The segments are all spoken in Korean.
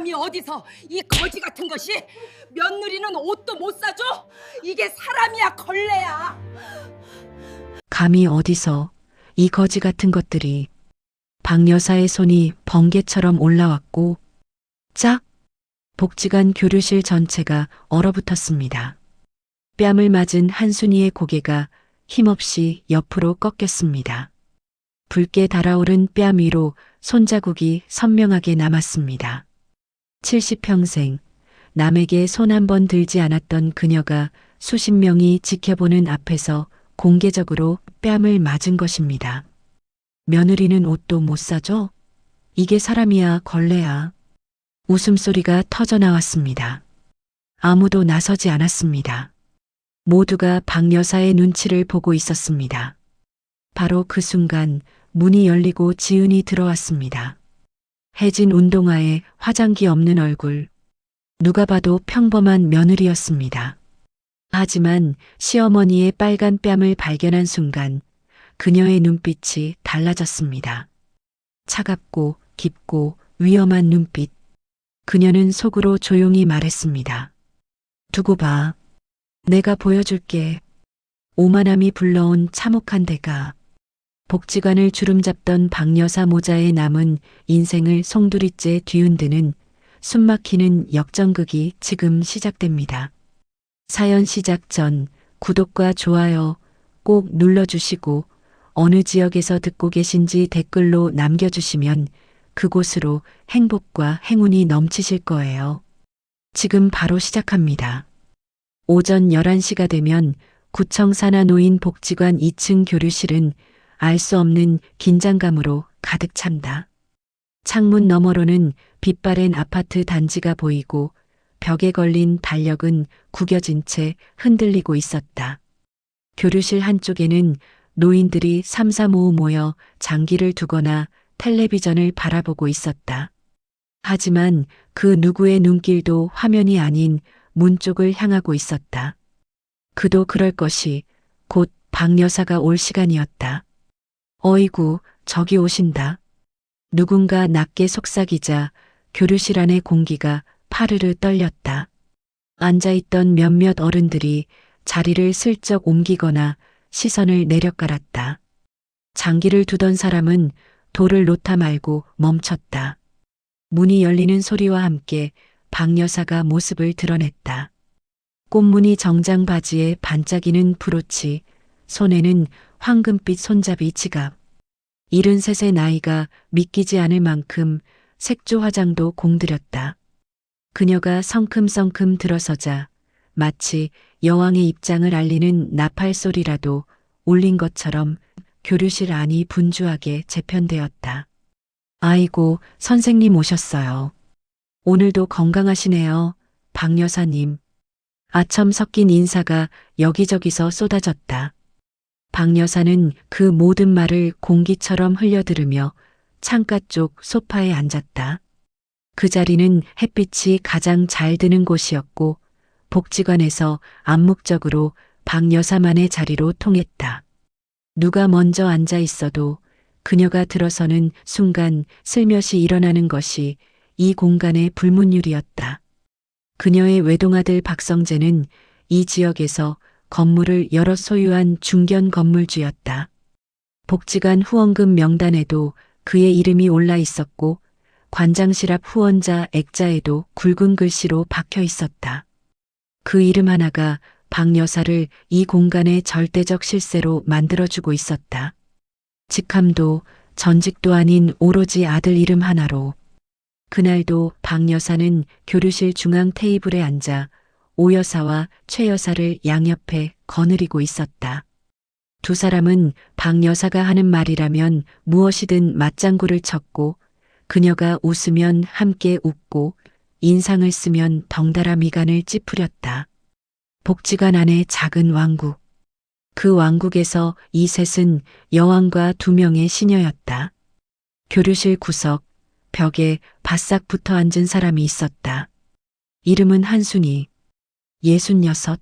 감히 어디서 이 거지 같은 것이? 며느리는 옷도 못 사줘? 이게 사람이야 걸레야? 감히 어디서 이 거지 같은 것들이. 박 여사의 손이 번개처럼 올라왔고 짝! 복지관 교류실 전체가 얼어붙었습니다. 뺨을 맞은 한순이의 고개가 힘없이 옆으로 꺾였습니다. 붉게 달아오른 뺨 위로 손자국이 선명하게 남았습니다. 70평생 남에게 손 한 번 들지 않았던 그녀가 수십 명이 지켜보는 앞에서 공개적으로 뺨을 맞은 것입니다. 며느리는 옷도 못 사줘? 이게 사람이야 걸레야. 웃음소리가 터져 나왔습니다. 아무도 나서지 않았습니다. 모두가 박 여사의 눈치를 보고 있었습니다. 바로 그 순간 문이 열리고 지은이 들어왔습니다. 해진 운동화에 화장기 없는 얼굴. 누가 봐도 평범한 며느리였습니다. 하지만 시어머니의 빨간 뺨을 발견한 순간 그녀의 눈빛이 달라졌습니다. 차갑고 깊고 위험한 눈빛. 그녀는 속으로 조용히 말했습니다. 두고 봐. 내가 보여줄게. 오만함이 불러온 참혹한 대가. 복지관을 주름잡던 박 여사 모자에 남은 인생을 송두리째 뒤흔드는 숨막히는 역전극이 지금 시작됩니다. 사연 시작 전 구독과 좋아요 꼭 눌러주시고 어느 지역에서 듣고 계신지 댓글로 남겨주시면 그곳으로 행복과 행운이 넘치실 거예요. 지금 바로 시작합니다. 오전 11시가 되면 구청 산하노인 복지관 2층 교류실은 알 수 없는 긴장감으로 가득 찬다. 창문 너머로는 빛바랜 아파트 단지가 보이고 벽에 걸린 달력은 구겨진 채 흔들리고 있었다. 교류실 한쪽에는 노인들이 삼삼오오 모여 장기를 두거나 텔레비전을 바라보고 있었다. 하지만 그 누구의 눈길도 화면이 아닌 문 쪽을 향하고 있었다. 그도 그럴 것이 곧 박 여사가 올 시간이었다. 어이구, 저기 오신다. 누군가 낮게 속삭이자 교류실 안의 공기가 파르르 떨렸다. 앉아있던 몇몇 어른들이 자리를 슬쩍 옮기거나 시선을 내려깔았다. 장기를 두던 사람은 돌을 놓다 말고 멈췄다. 문이 열리는 소리와 함께 박 여사가 모습을 드러냈다. 꽃무늬 정장 바지에 반짝이는 브로치, 손에는 황금빛 손잡이 지갑. 73의 나이가 믿기지 않을 만큼 색조 화장도 공들였다. 그녀가 성큼성큼 들어서자 마치 여왕의 입장을 알리는 나팔 소리라도 울린 것처럼 교류실 안이 분주하게 재편되었다. 아이고, 선생님 오셨어요. 오늘도 건강하시네요, 박 여사님. 아첨 섞인 인사가 여기저기서 쏟아졌다. 박 여사는 그 모든 말을 공기처럼 흘려들으며 창가 쪽 소파에 앉았다. 그 자리는 햇빛이 가장 잘 드는 곳이었고 복지관에서 암묵적으로 박 여사만의 자리로 통했다. 누가 먼저 앉아 있어도 그녀가 들어서는 순간 슬며시 일어나는 것이 이 공간의 불문율이었다. 그녀의 외동아들 박성재는 이 지역에서 건물을 여러 소유한 중견 건물주였다. 복지관 후원금 명단에도 그의 이름이 올라 있었고 관장실 앞 후원자 액자에도 굵은 글씨로 박혀 있었다. 그 이름 하나가 박 여사를 이 공간의 절대적 실세로 만들어주고 있었다. 직함도 전직도 아닌 오로지 아들 이름 하나로. 그날도 박 여사는 교류실 중앙 테이블에 앉아 오 여사와 최 여사를 양옆에 거느리고 있었다. 두 사람은 박 여사가 하는 말이라면 무엇이든 맞장구를 쳤고 그녀가 웃으면 함께 웃고 인상을 쓰면 덩달아 미간을 찌푸렸다. 복지관 안의 작은 왕국. 그 왕국에서 이 셋은 여왕과 두 명의 시녀였다. 교류실 구석, 벽에 바싹 붙어 앉은 사람이 있었다. 이름은 한순이. 66.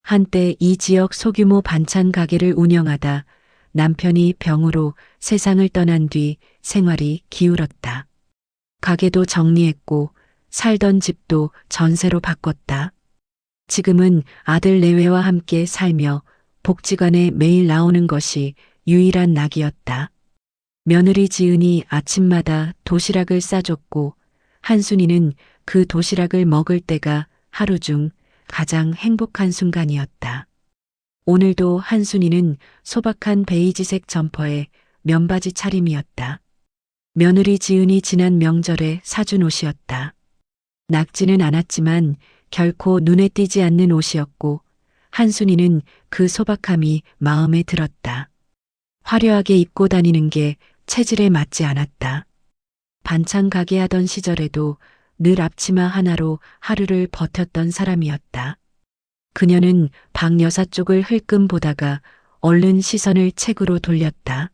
한때 이 지역 소규모 반찬 가게를 운영하다 남편이 병으로 세상을 떠난 뒤 생활이 기울었다. 가게도 정리했고 살던 집도 전세로 바꿨다. 지금은 아들 내외와 함께 살며 복지관에 매일 나오는 것이 유일한 낙이었다. 며느리 지은이 아침마다 도시락을 싸줬고 한순이는 그 도시락을 먹을 때가 하루 중 가장 행복한 순간이었다. 오늘도 한순이는 소박한 베이지색 점퍼에 면바지 차림이었다. 며느리 지은이 지난 명절에 사준 옷이었다. 낡지는 않았지만 결코 눈에 띄지 않는 옷이었고 한순이는 그 소박함이 마음에 들었다. 화려하게 입고 다니는 게 체질에 맞지 않았다. 반찬 가게 하던 시절에도 늘 앞치마 하나로 하루를 버텼던 사람이었다. 그녀는 박 여사 쪽을 흘끔 보다가 얼른 시선을 책으로 돌렸다.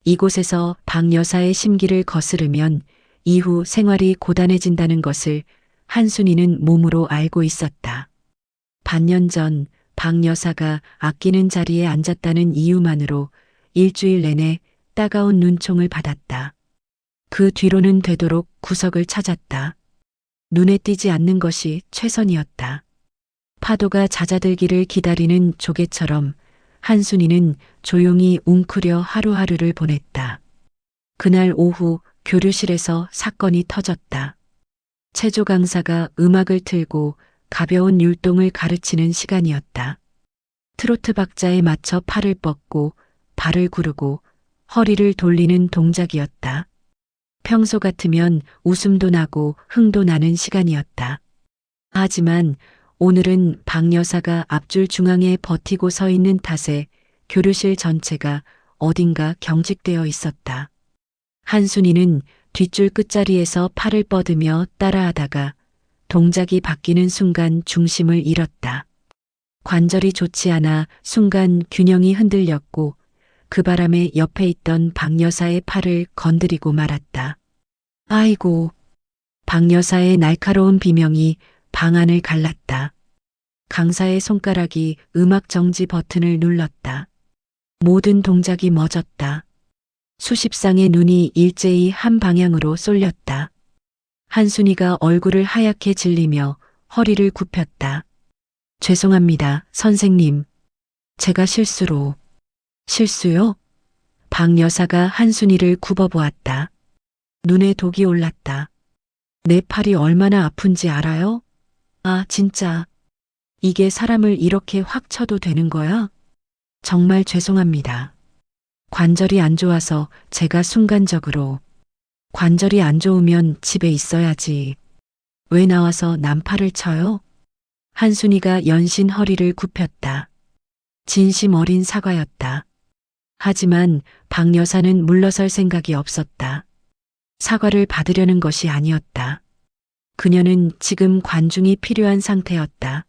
이곳에서 박 여사의 심기를 거스르면 이후 생활이 고단해진다는 것을 한순이는 몸으로 알고 있었다. 반년 전 박 여사가 아끼는 자리에 앉았다는 이유만으로 일주일 내내 따가운 눈총을 받았다. 그 뒤로는 되도록 구석을 찾았다. 눈에 띄지 않는 것이 최선이었다. 파도가 잦아들기를 기다리는 조개처럼 한순이는 조용히 웅크려 하루하루를 보냈다. 그날 오후 교류실에서 사건이 터졌다. 체조 강사가 음악을 틀고 가벼운 율동을 가르치는 시간이었다. 트로트 박자에 맞춰 팔을 뻗고 발을 구르고 허리를 돌리는 동작이었다. 평소 같으면 웃음도 나고 흥도 나는 시간이었다. 하지만 오늘은 박 여사가 앞줄 중앙에 버티고 서 있는 탓에 교류실 전체가 어딘가 경직되어 있었다. 한순이는 뒷줄 끝자리에서 팔을 뻗으며 따라하다가 동작이 바뀌는 순간 중심을 잃었다. 관절이 좋지 않아 순간 균형이 흔들렸고 그 바람에 옆에 있던 박 여사의 팔을 건드리고 말았다. 아이고. 박 여사의 날카로운 비명이 방안을 갈랐다. 강사의 손가락이 음악 정지 버튼을 눌렀다. 모든 동작이 멎었다. 수십 쌍의 눈이 일제히 한 방향으로 쏠렸다. 한순이가 얼굴을 하얗게 질리며 허리를 굽혔다. 죄송합니다, 선생님. 제가 실수로. 실수요? 박 여사가 한순이를 굽어보았다. 눈에 독이 올랐다. 내 팔이 얼마나 아픈지 알아요? 아, 진짜. 이게 사람을 이렇게 확 쳐도 되는 거야? 정말 죄송합니다. 관절이 안 좋아서 제가 순간적으로. 관절이 안 좋으면 집에 있어야지. 왜 나와서 남 팔을 쳐요? 한순이가 연신 허리를 굽혔다. 진심 어린 사과였다. 하지만 박 여사는 물러설 생각이 없었다. 사과를 받으려는 것이 아니었다. 그녀는 지금 관중이 필요한 상태였다.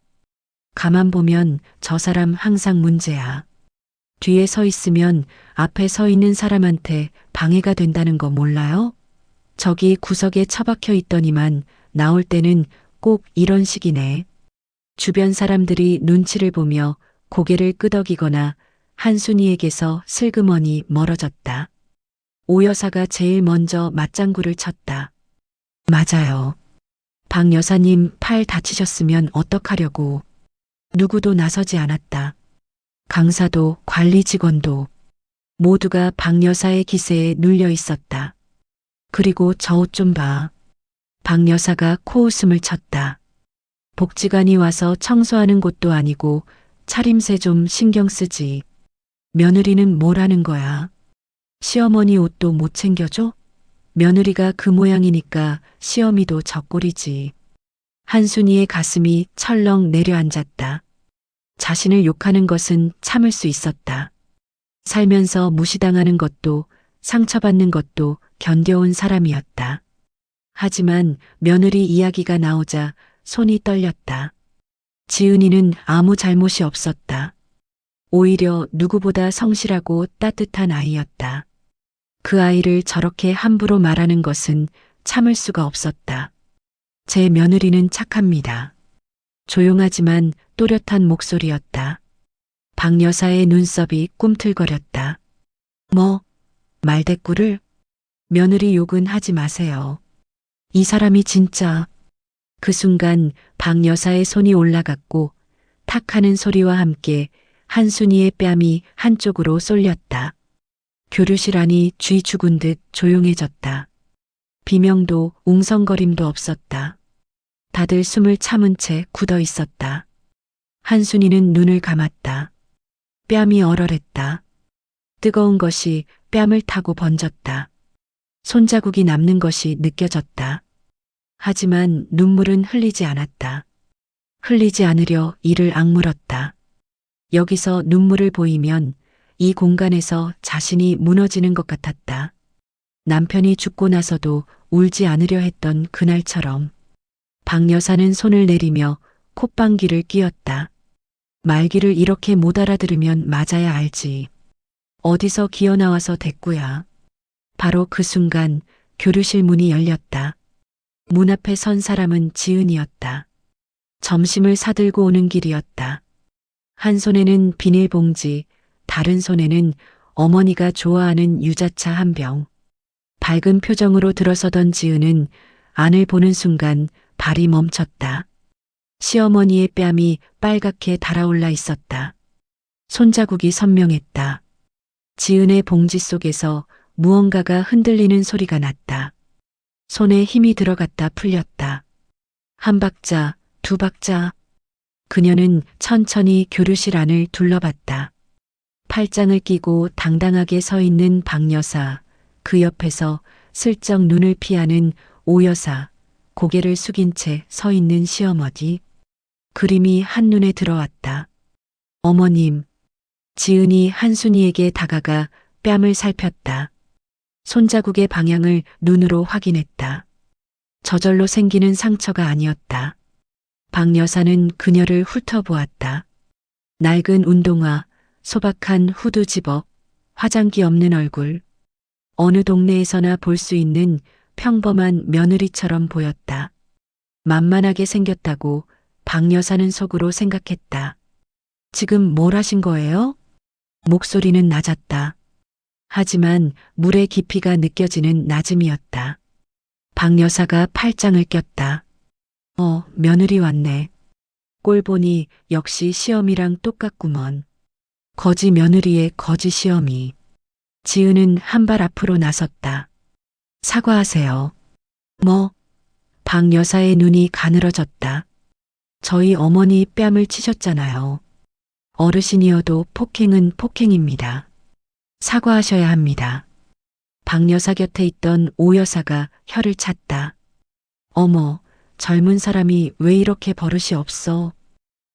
가만 보면 저 사람 항상 문제야. 뒤에 서 있으면 앞에 서 있는 사람한테 방해가 된다는 거 몰라요? 저기 구석에 처박혀 있더니만 나올 때는 꼭 이런 식이네. 주변 사람들이 눈치를 보며 고개를 끄덕이거나 한순이에게서 슬그머니 멀어졌다. 오 여사가 제일 먼저 맞장구를 쳤다. 맞아요. 박 여사님 팔 다치셨으면 어떡하려고. 누구도 나서지 않았다. 강사도 관리 직원도 모두가 박 여사의 기세에 눌려 있었다. 그리고 저 옷 좀 봐. 박 여사가 코웃음을 쳤다. 복지관이 와서 청소하는 곳도 아니고 차림새 좀 신경 쓰지. 며느리는 뭘 하는 거야? 시어머니 옷도 못 챙겨줘? 며느리가 그 모양이니까 시어미도 젖꼴이지. 한순이의 가슴이 철렁 내려앉았다. 자신을 욕하는 것은 참을 수 있었다. 살면서 무시당하는 것도 상처받는 것도 견뎌온 사람이었다. 하지만 며느리 이야기가 나오자 손이 떨렸다. 지은이는 아무 잘못이 없었다. 오히려 누구보다 성실하고 따뜻한 아이였다. 그 아이를 저렇게 함부로 말하는 것은 참을 수가 없었다. 제 며느리는 착합니다. 조용하지만 또렷한 목소리였다. 박 여사의 눈썹이 꿈틀거렸다. 뭐? 말대꾸를? 며느리 욕은 하지 마세요. 이 사람이 진짜 그 순간 박 여사의 손이 올라갔고 탁 하는 소리와 함께 한순이의 뺨이 한쪽으로 쏠렸다. 교류실 안이 쥐 죽은 듯 조용해졌다. 비명도 웅성거림도 없었다. 다들 숨을 참은 채 굳어 있었다. 한순이는 눈을 감았다. 뺨이 얼얼했다. 뜨거운 것이 뺨을 타고 번졌다. 손자국이 남는 것이 느껴졌다. 하지만 눈물은 흘리지 않았다. 흘리지 않으려 이를 악물었다. 여기서 눈물을 보이면 이 공간에서 자신이 무너지는 것 같았다. 남편이 죽고 나서도 울지 않으려 했던 그날처럼. 박 여사는 손을 내리며 콧방귀를 뀌었다. 말귀를 이렇게 못 알아들으면 맞아야 알지. 어디서 기어나와서 대꾸야. 바로 그 순간 교류실 문이 열렸다. 문 앞에 선 사람은 지은이었다. 점심을 사들고 오는 길이었다. 한 손에는 비닐봉지, 다른 손에는 어머니가 좋아하는 유자차 한 병. 밝은 표정으로 들어서던 지은은 안을 보는 순간 발이 멈췄다. 시어머니의 뺨이 빨갛게 달아올라 있었다. 손자국이 선명했다. 지은의 봉지 속에서 무언가가 흔들리는 소리가 났다. 손에 힘이 들어갔다 풀렸다. 한 박자, 두 박자. 그녀는 천천히 교류실 안을 둘러봤다. 팔짱을 끼고 당당하게 서 있는 박 여사, 그 옆에서 슬쩍 눈을 피하는 오 여사, 고개를 숙인 채 서 있는 시어머니. 그림이 한눈에 들어왔다. 어머님. 지은이 한순이에게 다가가 뺨을 살폈다. 손자국의 방향을 눈으로 확인했다. 저절로 생기는 상처가 아니었다. 박 여사는 그녀를 훑어보았다. 낡은 운동화, 소박한 후드 집업, 화장기 없는 얼굴. 어느 동네에서나 볼 수 있는 평범한 며느리처럼 보였다. 만만하게 생겼다고 박 여사는 속으로 생각했다. 지금 뭘 하신 거예요? 목소리는 낮았다. 하지만 물의 깊이가 느껴지는 낮음이었다. 박 여사가 팔짱을 꼈다. 며느리 왔네. 꼴 보니 역시 시어미랑 똑같구먼. 거지 며느리의 거지 시어미. 지은은 한 발 앞으로 나섰다. 사과하세요. 뭐? 박 여사의 눈이 가늘어졌다. 저희 어머니 뺨을 치셨잖아요. 어르신이어도 폭행은 폭행입니다. 사과하셔야 합니다. 박 여사 곁에 있던 오 여사가 혀를 찼다. 어머, 젊은 사람이 왜 이렇게 버릇이 없어?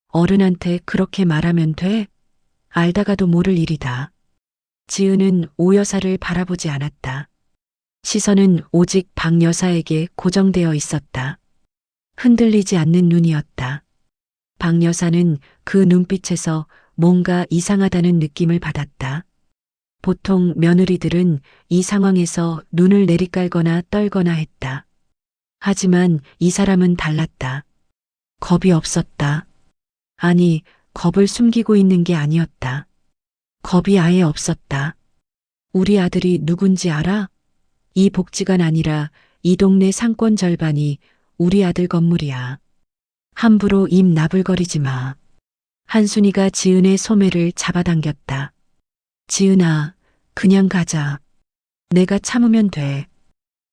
어른한테 그렇게 말하면 돼? 알다가도 모를 일이다. 지은은 오 여사를 바라보지 않았다. 시선은 오직 박 여사에게 고정되어 있었다. 흔들리지 않는 눈이었다. 박 여사는 그 눈빛에서 뭔가 이상하다는 느낌을 받았다. 보통 며느리들은 이 상황에서 눈을 내리깔거나 떨거나 했다. 하지만 이 사람은 달랐다. 겁이 없었다. 아니, 겁을 숨기고 있는 게 아니었다. 겁이 아예 없었다. 우리 아들이 누군지 알아? 이 복지관 아니라 이 동네 상권 절반이 우리 아들 건물이야. 함부로 입 나불거리지 마. 한순이가 지은의 소매를 잡아당겼다. 지은아, 그냥 가자. 내가 참으면 돼.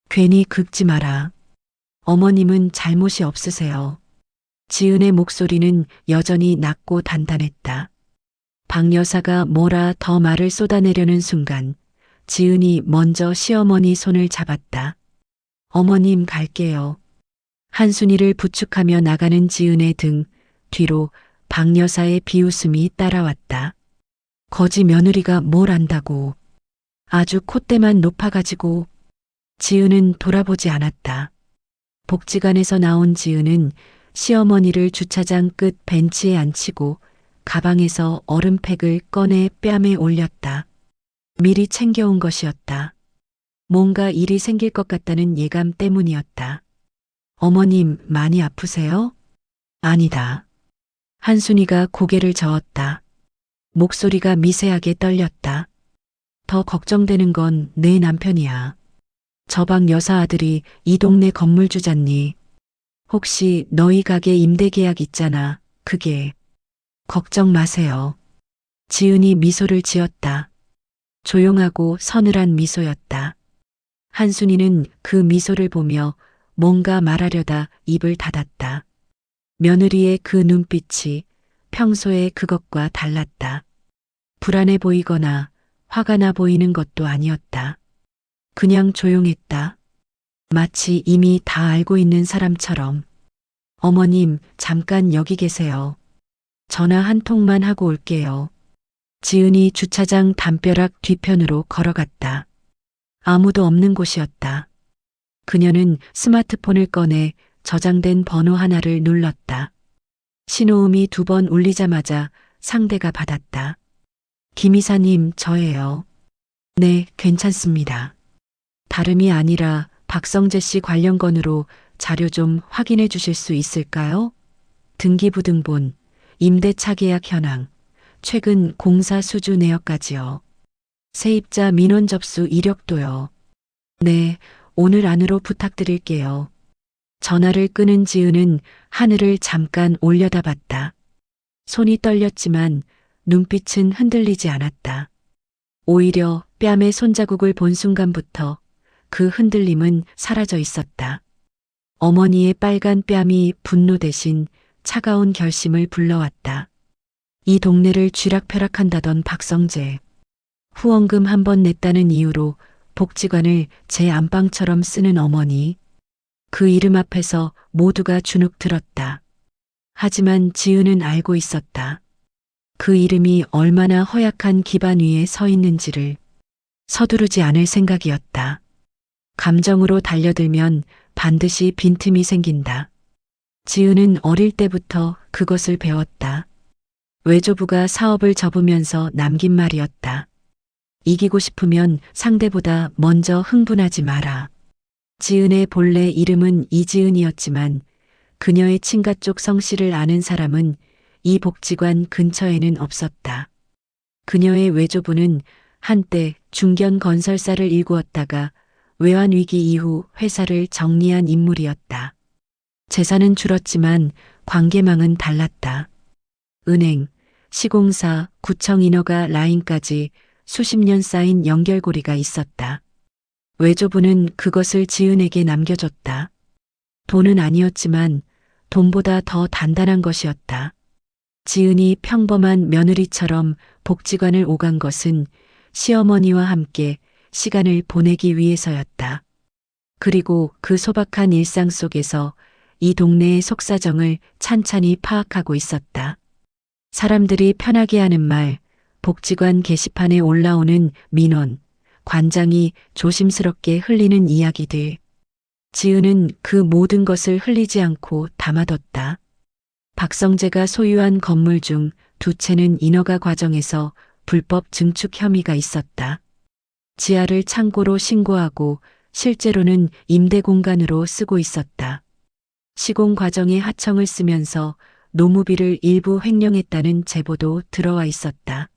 괜히 긁지 마라. 어머님은 잘못이 없으세요. 지은의 목소리는 여전히 낮고 단단했다. 박 여사가 뭐라 더 말을 쏟아내려는 순간 지은이 먼저 시어머니 손을 잡았다. 어머님 갈게요. 한순이를 부축하며 나가는 지은의 등 뒤로 박 여사의 비웃음이 따라왔다. 거지 며느리가 뭘 안다고. 아주 콧대만 높아가지고. 지은은 돌아보지 않았다. 복지관에서 나온 지은은 시어머니를 주차장 끝 벤치에 앉히고 가방에서 얼음팩을 꺼내 뺨에 올렸다. 미리 챙겨온 것이었다. 뭔가 일이 생길 것 같다는 예감 때문이었다. 어머님 많이 아프세요? 아니다. 한순이가 고개를 저었다. 목소리가 미세하게 떨렸다. 더 걱정되는 건 내 남편이야. 저 박 여사 아들이 이 동네 건물주잖니. 혹시 너희 가게 임대 계약 있잖아. 그게. 걱정 마세요. 지은이 미소를 지었다. 조용하고 서늘한 미소였다. 한순이는 그 미소를 보며 뭔가 말하려다 입을 닫았다. 며느리의 그 눈빛이 평소의 그것과 달랐다. 불안해 보이거나 화가 나 보이는 것도 아니었다. 그냥 조용했다. 마치 이미 다 알고 있는 사람처럼. 어머님, 잠깐 여기 계세요. 전화 한 통만 하고 올게요. 지은이 주차장 담벼락 뒤편으로 걸어갔다. 아무도 없는 곳이었다. 그녀는 스마트폰을 꺼내 저장된 번호 하나를 눌렀다. 신호음이 2번 울리자마자 상대가 받았다. 김 이사님, 저예요. 네, 괜찮습니다. 다름이 아니라 박성재 씨 관련 건으로 자료 좀 확인해 주실 수 있을까요? 등기부등본, 임대차 계약 현황, 최근 공사 수주 내역까지요. 세입자 민원 접수 이력도요. 네, 오늘 안으로 부탁드릴게요. 전화를 끊은 지은은 하늘을 잠깐 올려다봤다. 손이 떨렸지만 눈빛은 흔들리지 않았다. 오히려 뺨에 손자국을 본 순간부터 그 흔들림은 사라져 있었다. 어머니의 빨간 뺨이 분노 대신 차가운 결심을 불러왔다. 이 동네를 쥐락펴락한다던 박성재. 후원금 1번 냈다는 이유로 복지관을 제 안방처럼 쓰는 어머니. 그 이름 앞에서 모두가 주눅 들었다. 하지만 지은은 알고 있었다. 그 이름이 얼마나 허약한 기반 위에 서 있는지를. 서두르지 않을 생각이었다. 감정으로 달려들면 반드시 빈틈이 생긴다. 지은은 어릴 때부터 그것을 배웠다. 외조부가 사업을 접으면서 남긴 말이었다. 이기고 싶으면 상대보다 먼저 흥분하지 마라. 지은의 본래 이름은 이지은이었지만 그녀의 친가 쪽 성씨를 아는 사람은 이 복지관 근처에는 없었다. 그녀의 외조부는 한때 중견 건설사를 일구었다가 외환위기 이후 회사를 정리한 인물이었다. 재산은 줄었지만 관계망은 달랐다. 은행, 시공사, 구청 인허가 라인까지 수십 년 쌓인 연결고리가 있었다. 외조부는 그것을 지은에게 남겨줬다. 돈은 아니었지만 돈보다 더 단단한 것이었다. 지은이 평범한 며느리처럼 복지관을 오간 것은 시어머니와 함께 시간을 보내기 위해서였다. 그리고 그 소박한 일상 속에서 이 동네의 속사정을 찬찬히 파악하고 있었다. 사람들이 편하게 하는 말, 복지관 게시판에 올라오는 민원, 관장이 조심스럽게 흘리는 이야기들. 지은은 그 모든 것을 흘리지 않고 담아뒀다. 박성재가 소유한 건물 중 2채는 인허가 과정에서 불법 증축 혐의가 있었다. 지하를 창고로 신고하고 실제로는 임대 공간으로 쓰고 있었다. 시공 과정에 하청을 쓰면서 노무비를 일부 횡령했다는 제보도 들어와 있었다.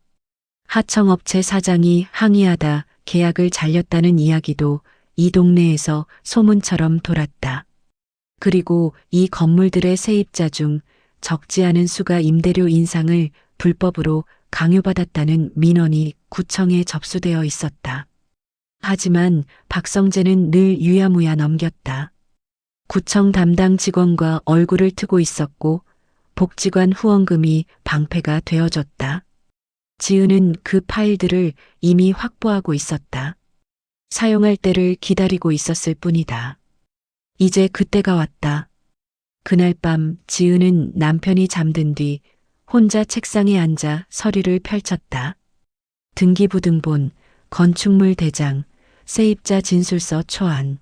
하청업체 사장이 항의하다 계약을 잘렸다는 이야기도 이 동네에서 소문처럼 돌았다. 그리고 이 건물들의 세입자 중 적지 않은 수가 임대료 인상을 불법으로 강요받았다는 민원이 구청에 접수되어 있었다. 하지만 박성재는 늘 유야무야 넘겼다. 구청 담당 직원과 얼굴을 트고 있었고 복지관 후원금이 방패가 되어줬다. 지은은 그 파일들을 이미 확보하고 있었다. 사용할 때를 기다리고 있었을 뿐이다. 이제 그때가 왔다. 그날 밤 지은은 남편이 잠든 뒤 혼자 책상에 앉아 서류를 펼쳤다. 등기부등본, 건축물 대장, 세입자 진술서 초안.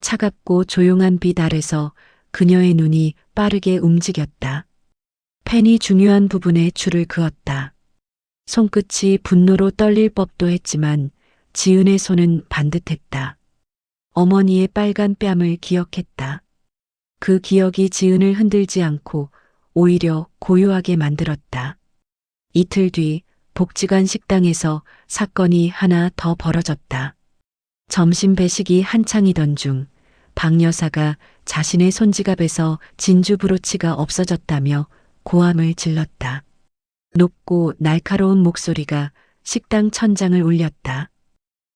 차갑고 조용한 빛 아래서 그녀의 눈이 빠르게 움직였다. 펜이 중요한 부분에 줄을 그었다. 손끝이 분노로 떨릴 법도 했지만 지은의 손은 반듯했다. 어머니의 빨간 뺨을 기억했다. 그 기억이 지은을 흔들지 않고 오히려 고요하게 만들었다. 이틀 뒤 복지관 식당에서 사건이 하나 더 벌어졌다. 점심 배식이 한창이던 중 박 여사가 자신의 손지갑에서 진주 브로치가 없어졌다며 고함을 질렀다. 높고 날카로운 목소리가 식당 천장을 울렸다.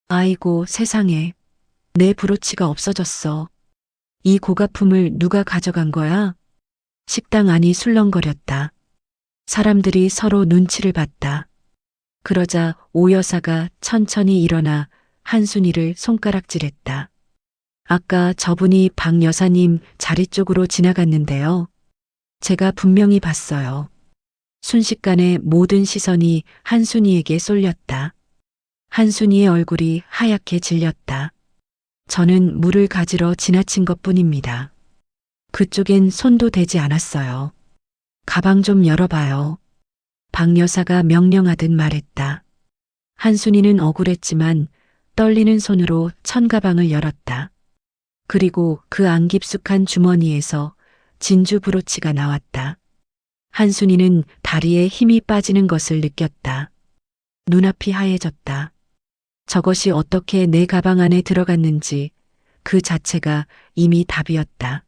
아이고 세상에, 내 브로치가 없어졌어. 이 고가품을 누가 가져간 거야? 식당 안이 술렁거렸다. 사람들이 서로 눈치를 봤다. 그러자 오 여사가 천천히 일어나 한순이를 손가락질했다. 아까 저분이 박 여사님 자리 쪽으로 지나갔는데요. 제가 분명히 봤어요. 순식간에 모든 시선이 한순이에게 쏠렸다. 한순이의 얼굴이 하얗게 질렸다. 저는 물을 가지러 지나친 것뿐입니다. 그쪽엔 손도 대지 않았어요. 가방 좀 열어봐요. 박 여사가 명령하듯 말했다. 한순이는 억울했지만 떨리는 손으로 천가방을 열었다. 그리고 그 안 깊숙한 주머니에서 진주 브로치가 나왔다. 한순이는 다리에 힘이 빠지는 것을 느꼈다. 눈앞이 하얘졌다. 저것이 어떻게 내 가방 안에 들어갔는지 그 자체가 이미 답이었다.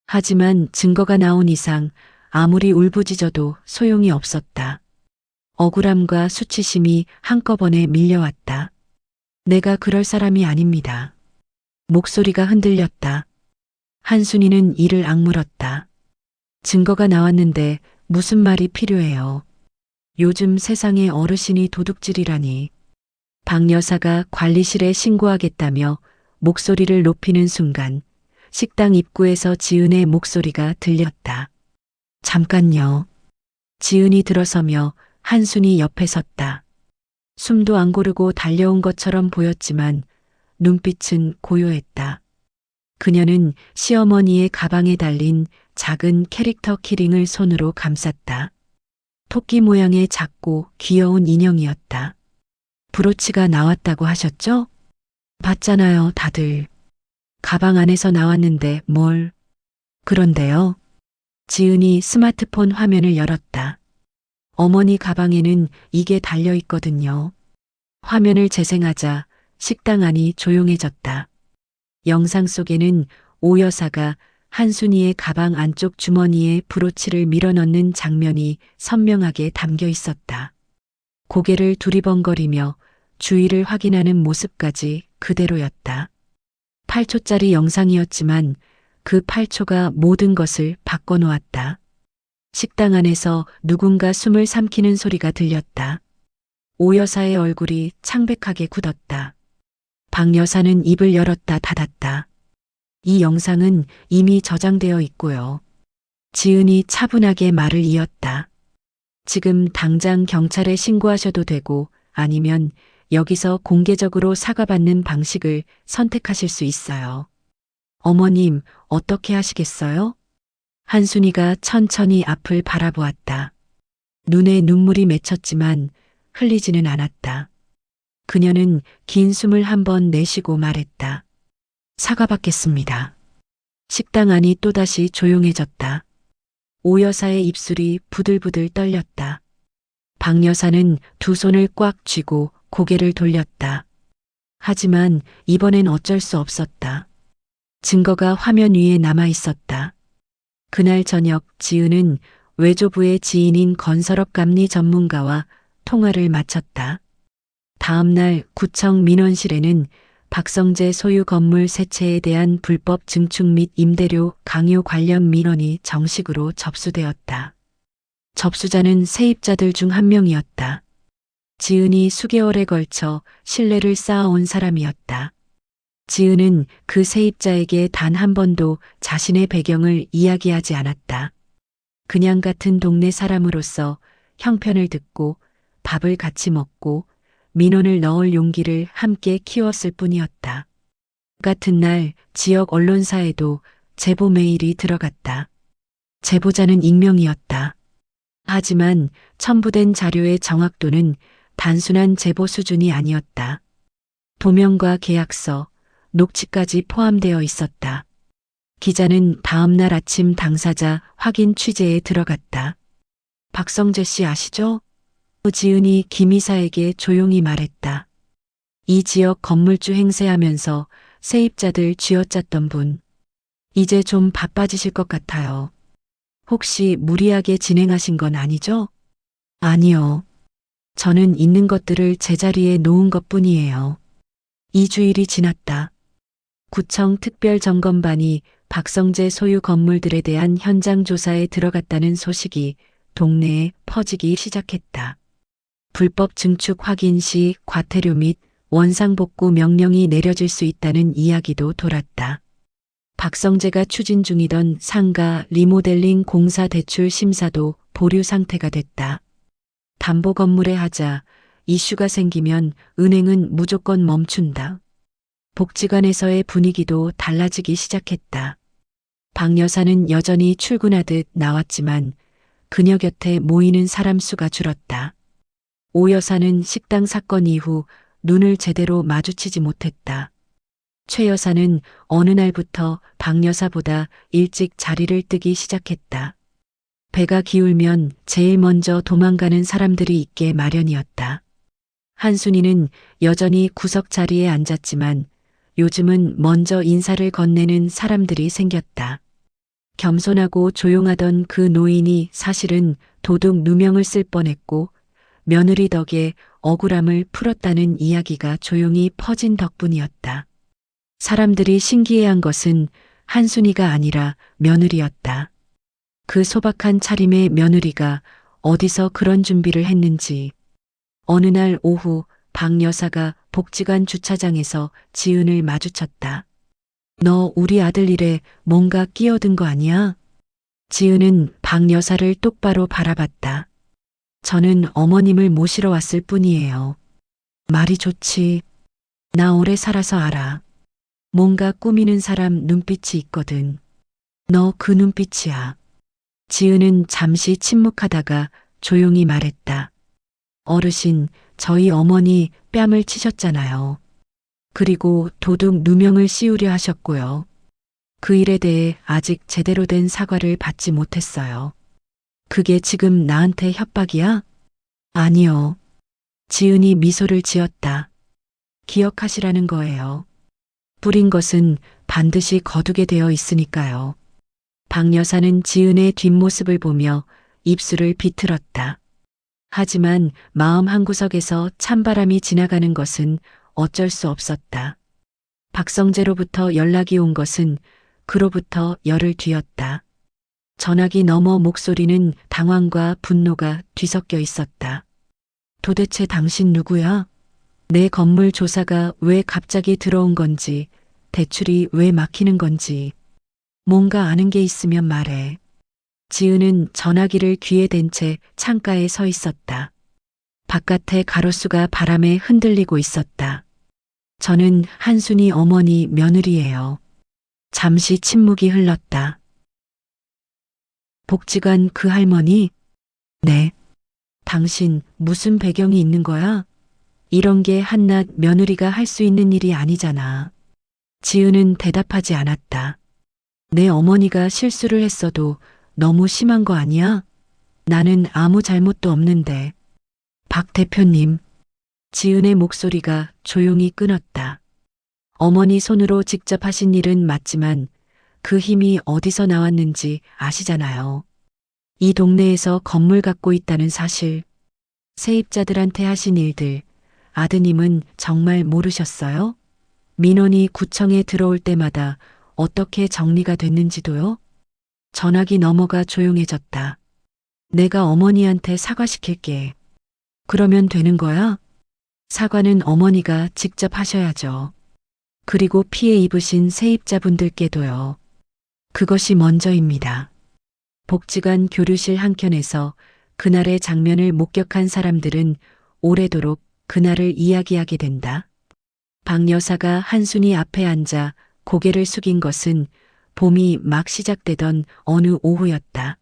하지만 증거가 나온 이상 아무리 울부짖어도 소용이 없었다. 억울함과 수치심이 한꺼번에 밀려왔다. 내가 그럴 사람이 아닙니다. 목소리가 흔들렸다. 한순이는 이를 악물었다. 증거가 나왔는데 무슨 말이 필요해요. 요즘 세상에 어르신이 도둑질이라니. 박 여사가 관리실에 신고하겠다며 목소리를 높이는 순간 식당 입구에서 지은의 목소리가 들렸다. 잠깐요. 지은이 들어서며 한순이 옆에 섰다. 숨도 안 고르고 달려온 것처럼 보였지만 눈빛은 고요했다. 그녀는 시어머니의 가방에 달린 작은 캐릭터 키링을 손으로 감쌌다. 토끼 모양의 작고 귀여운 인형이었다. 브로치가 나왔다고 하셨죠? 봤잖아요, 다들. 가방 안에서 나왔는데 뭘. 그런데요. 지은이 스마트폰 화면을 열었다. 어머니 가방에는 이게 달려 있거든요. 화면을 재생하자 식당 안이 조용해졌다. 영상 속에는 오 여사가 한순이의 가방 안쪽 주머니에 브로치를 밀어넣는 장면이 선명하게 담겨 있었다. 고개를 두리번거리며 주위를 확인하는 모습까지 그대로였다. 8초짜리 영상이었지만 그 8초가 모든 것을 바꿔놓았다. 식당 안에서 누군가 숨을 삼키는 소리가 들렸다. 오 여사의 얼굴이 창백하게 굳었다. 박 여사는 입을 열었다 닫았다. 이 영상은 이미 저장되어 있고요. 지은이 차분하게 말을 이었다. 지금 당장 경찰에 신고하셔도 되고 아니면 여기서 공개적으로 사과받는 방식을 선택하실 수 있어요. 어머님, 어떻게 하시겠어요? 한순이가 천천히 앞을 바라보았다. 눈에 눈물이 맺혔지만 흘리지는 않았다. 그녀는 긴 숨을 한번 내쉬고 말했다. 사과받겠습니다. 식당 안이 또다시 조용해졌다. 오 여사의 입술이 부들부들 떨렸다. 박 여사는 두 손을 꽉 쥐고 고개를 돌렸다. 하지만 이번엔 어쩔 수 없었다. 증거가 화면 위에 남아 있었다. 그날 저녁 지은은 외조부의 지인인 건설업 감리 전문가와 통화를 마쳤다. 다음 날 구청 민원실에는 박성재 소유 건물 세 채에 대한 불법 증축 및 임대료 강요 관련 민원이 정식으로 접수되었다. 접수자는 세입자들 중 한 명이었다. 지은이 수개월에 걸쳐 신뢰를 쌓아온 사람이었다. 지은은 그 세입자에게 단 한 번도 자신의 배경을 이야기하지 않았다. 그냥 같은 동네 사람으로서 형편을 듣고 밥을 같이 먹고 민원을 넣을 용기를 함께 키웠을 뿐이었다. 같은 날 지역 언론사에도 제보 메일이 들어갔다. 제보자는 익명이었다. 하지만 첨부된 자료의 정확도는 단순한 제보 수준이 아니었다. 도면과 계약서, 녹취까지 포함되어 있었다. 기자는 다음 날 아침 당사자 확인 취재에 들어갔다. 박성재 씨 아시죠? 지은이 김 이사에게 조용히 말했다. 이 지역 건물주 행세하면서 세입자들 쥐어짰던 분. 이제 좀 바빠지실 것 같아요. 혹시 무리하게 진행하신 건 아니죠? 아니요. 저는 있는 것들을 제자리에 놓은 것뿐이에요. 2주일이 지났다. 구청 특별점검반이 박성재 소유 건물들에 대한 현장 조사에 들어갔다는 소식이 동네에 퍼지기 시작했다. 불법 증축 확인 시 과태료 및 원상복구 명령이 내려질 수 있다는 이야기도 돌았다. 박성재가 추진 중이던 상가 리모델링 공사 대출 심사도 보류 상태가 됐다. 담보 건물에 하자 이슈가 생기면 은행은 무조건 멈춘다. 복지관에서의 분위기도 달라지기 시작했다. 박 여사는 여전히 출근하듯 나왔지만 그녀 곁에 모이는 사람 수가 줄었다. 오 여사는 식당 사건 이후 눈을 제대로 마주치지 못했다. 최 여사는 어느 날부터 박 여사보다 일찍 자리를 뜨기 시작했다. 배가 기울면 제일 먼저 도망가는 사람들이 있게 마련이었다. 한순이는 여전히 구석 자리에 앉았지만 요즘은 먼저 인사를 건네는 사람들이 생겼다. 겸손하고 조용하던 그 노인이 사실은 도둑 누명을 쓸 뻔했고 며느리 덕에 억울함을 풀었다는 이야기가 조용히 퍼진 덕분이었다. 사람들이 신기해한 것은 한순이가 아니라 며느리였다. 그 소박한 차림의 며느리가 어디서 그런 준비를 했는지. 어느 날 오후 박 여사가 복지관 주차장에서 지은을 마주쳤다. 너 우리 아들 일에 뭔가 끼어든 거 아니야? 지은은 박 여사를 똑바로 바라봤다. 저는 어머님을 모시러 왔을 뿐이에요. 말이 좋지. 나 오래 살아서 알아. 뭔가 꾸미는 사람 눈빛이 있거든. 너 그 눈빛이야. 지은은 잠시 침묵하다가 조용히 말했다. 어르신, 저희 어머니 뺨을 치셨잖아요. 그리고 도둑 누명을 씌우려 하셨고요. 그 일에 대해 아직 제대로 된 사과를 받지 못했어요. 그게 지금 나한테 협박이야? 아니요. 지은이 미소를 지었다. 기억하시라는 거예요. 뿌린 것은 반드시 거두게 되어 있으니까요. 박 여사는 지은의 뒷모습을 보며 입술을 비틀었다. 하지만 마음 한구석에서 찬바람이 지나가는 것은 어쩔 수 없었다. 박성재로부터 연락이 온 것은 그로부터 열흘 뒤였다. 전화기 너머 목소리는 당황과 분노가 뒤섞여 있었다. 도대체 당신 누구야? 내 건물 조사가 왜 갑자기 들어온 건지, 대출이 왜 막히는 건지, 뭔가 아는 게 있으면 말해. 지은은 전화기를 귀에 댄 채 창가에 서 있었다. 바깥의 가로수가 바람에 흔들리고 있었다. 저는 한순이 어머니 며느리예요. 잠시 침묵이 흘렀다. 복지관 그 할머니? 네. 당신 무슨 배경이 있는 거야? 이런 게 한낱 며느리가 할 수 있는 일이 아니잖아. 지은은 대답하지 않았다. 내 어머니가 실수를 했어도 너무 심한 거 아니야? 나는 아무 잘못도 없는데. 박 대표님. 지은의 목소리가 조용히 끊었다. 어머니 손으로 직접 하신 일은 맞지만 그 힘이 어디서 나왔는지 아시잖아요. 이 동네에서 건물 갖고 있다는 사실, 세입자들한테 하신 일들, 아드님은 정말 모르셨어요? 민원이 구청에 들어올 때마다 어떻게 정리가 됐는지도요? 전화기 너머가 조용해졌다. 내가 어머니한테 사과시킬게. 그러면 되는 거야? 사과는 어머니가 직접 하셔야죠. 그리고 피해 입으신 세입자분들께도요. 그것이 먼저입니다. 복지관 교류실 한켠에서 그날의 장면을 목격한 사람들은 오래도록 그날을 이야기하게 된다. 박 여사가 한순이 앞에 앉아 고개를 숙인 것은 봄이 막 시작되던 어느 오후였다.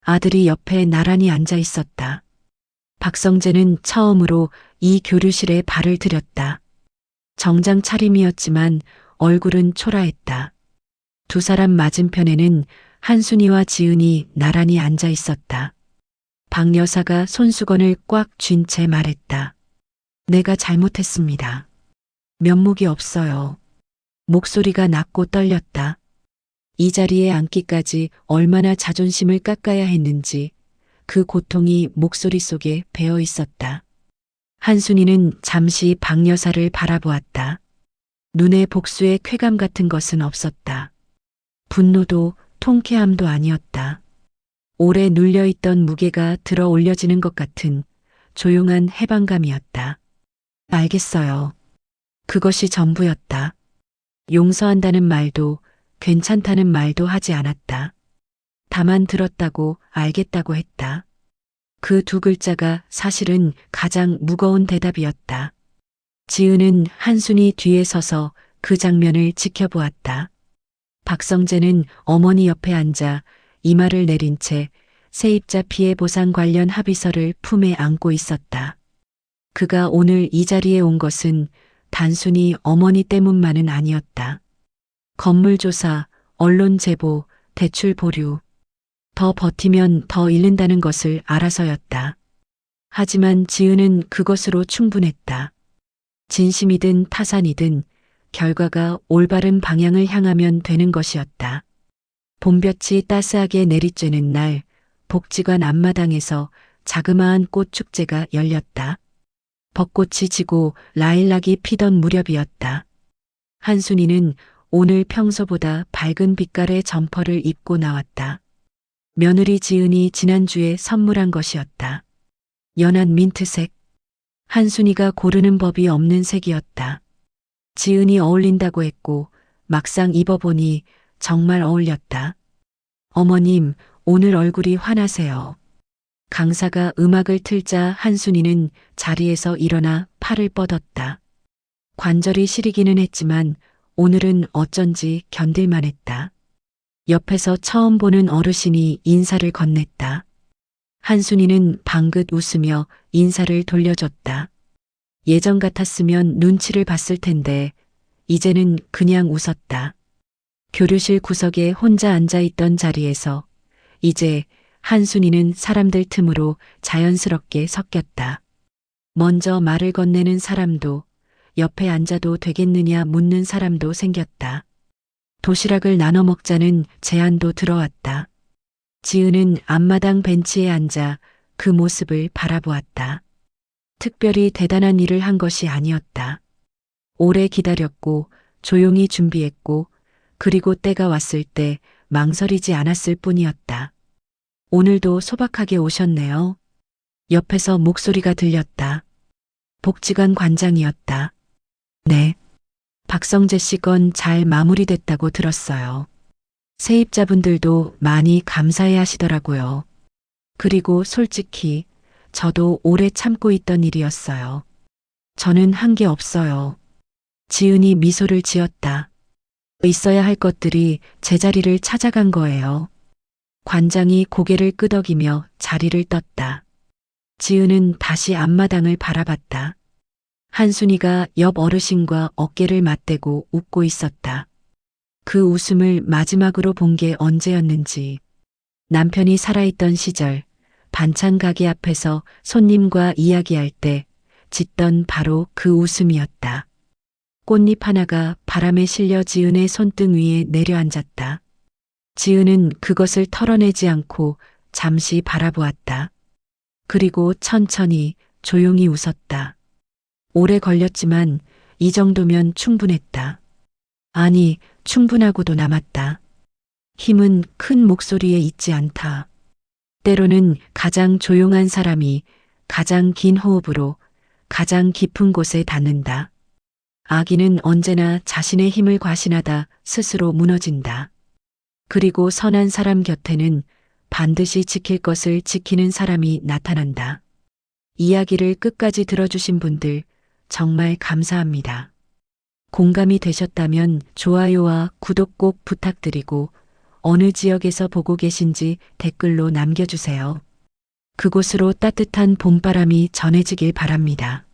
아들이 옆에 나란히 앉아 있었다. 박성재는 처음으로 이 교류실에 발을 들였다. 정장 차림이었지만 얼굴은 초라했다. 두 사람 맞은편에는 한순이와 지은이 나란히 앉아 있었다. 박 여사가 손수건을 꽉 쥔 채 말했다. 내가 잘못했습니다. 면목이 없어요. 목소리가 낮고 떨렸다. 이 자리에 앉기까지 얼마나 자존심을 깎아야 했는지 그 고통이 목소리 속에 배어 있었다. 한순이는 잠시 박 여사를 바라보았다. 눈에 복수의 쾌감 같은 것은 없었다. 분노도 통쾌함도 아니었다. 오래 눌려있던 무게가 들어 올려지는 것 같은 조용한 해방감이었다. 알겠어요. 그것이 전부였다. 용서한다는 말도 괜찮다는 말도 하지 않았다. 다만 들었다고 알겠다고 했다. 그 두 글자가 사실은 가장 무거운 대답이었다. 지은은 한순이 뒤에 서서 그 장면을 지켜보았다. 박성재는 어머니 옆에 앉아 이마를 내린 채 세입자 피해 보상 관련 합의서를 품에 안고 있었다. 그가 오늘 이 자리에 온 것은 단순히 어머니 때문만은 아니었다. 건물 조사, 언론 제보, 대출 보류. 더 버티면 더 잃는다는 것을 알아서였다. 하지만 지은은 그것으로 충분했다. 진심이든 타산이든 결과가 올바른 방향을 향하면 되는 것이었다. 봄볕이 따스하게 내리쬐는 날, 복지관 앞마당에서 자그마한 꽃 축제가 열렸다. 벚꽃이 지고 라일락이 피던 무렵이었다. 한순이는 오늘 평소보다 밝은 빛깔의 점퍼를 입고 나왔다. 며느리 지은이 지난주에 선물한 것이었다. 연한 민트색. 한순이가 고르는 법이 없는 색이었다. 지은이 어울린다고 했고 막상 입어보니 정말 어울렸다. 어머님, 오늘 얼굴이 환하세요. 강사가 음악을 틀자 한순이는 자리에서 일어나 팔을 뻗었다. 관절이 시리기는 했지만 오늘은 어쩐지 견딜만 했다. 옆에서 처음 보는 어르신이 인사를 건넸다. 한순이는 방긋 웃으며 인사를 돌려줬다. 예전 같았으면 눈치를 봤을 텐데 이제는 그냥 웃었다. 교류실 구석에 혼자 앉아있던 자리에서 이제 한순이는 사람들 틈으로 자연스럽게 섞였다. 먼저 말을 건네는 사람도 옆에 앉아도 되겠느냐 묻는 사람도 생겼다. 도시락을 나눠 먹자는 제안도 들어왔다. 지은은 앞마당 벤치에 앉아 그 모습을 바라보았다. 특별히 대단한 일을 한 것이 아니었다. 오래 기다렸고 조용히 준비했고 그리고 때가 왔을 때 망설이지 않았을 뿐이었다. 오늘도 소박하게 오셨네요. 옆에서 목소리가 들렸다. 복지관 관장이었다. 네. 박성재 씨 건 잘 마무리됐다고 들었어요. 세입자분들도 많이 감사해 하시더라고요. 그리고 솔직히 저도 오래 참고 있던 일이었어요. 저는 한 게 없어요. 지은이 미소를 지었다. 있어야 할 것들이 제자리를 찾아간 거예요. 관장이 고개를 끄덕이며 자리를 떴다. 지은은 다시 앞마당을 바라봤다. 한순이가 옆 어르신과 어깨를 맞대고 웃고 있었다. 그 웃음을 마지막으로 본 게 언제였는지. 남편이 살아있던 시절 반찬 가게 앞에서 손님과 이야기할 때 짓던 바로 그 웃음이었다. 꽃잎 하나가 바람에 실려 지은의 손등 위에 내려앉았다. 지은은 그것을 털어내지 않고 잠시 바라보았다. 그리고 천천히 조용히 웃었다. 오래 걸렸지만 이 정도면 충분했다. 아니, 충분하고도 남았다. 힘은 큰 목소리에 있지 않다. 때로는 가장 조용한 사람이 가장 긴 호흡으로 가장 깊은 곳에 닿는다. 악인은 언제나 자신의 힘을 과신하다 스스로 무너진다. 그리고 선한 사람 곁에는 반드시 지킬 것을 지키는 사람이 나타난다. 이야기를 끝까지 들어주신 분들 정말 감사합니다. 공감이 되셨다면 좋아요와 구독 꼭 부탁드리고 어느 지역에서 보고 계신지 댓글로 남겨주세요. 그곳으로 따뜻한 봄바람이 전해지길 바랍니다.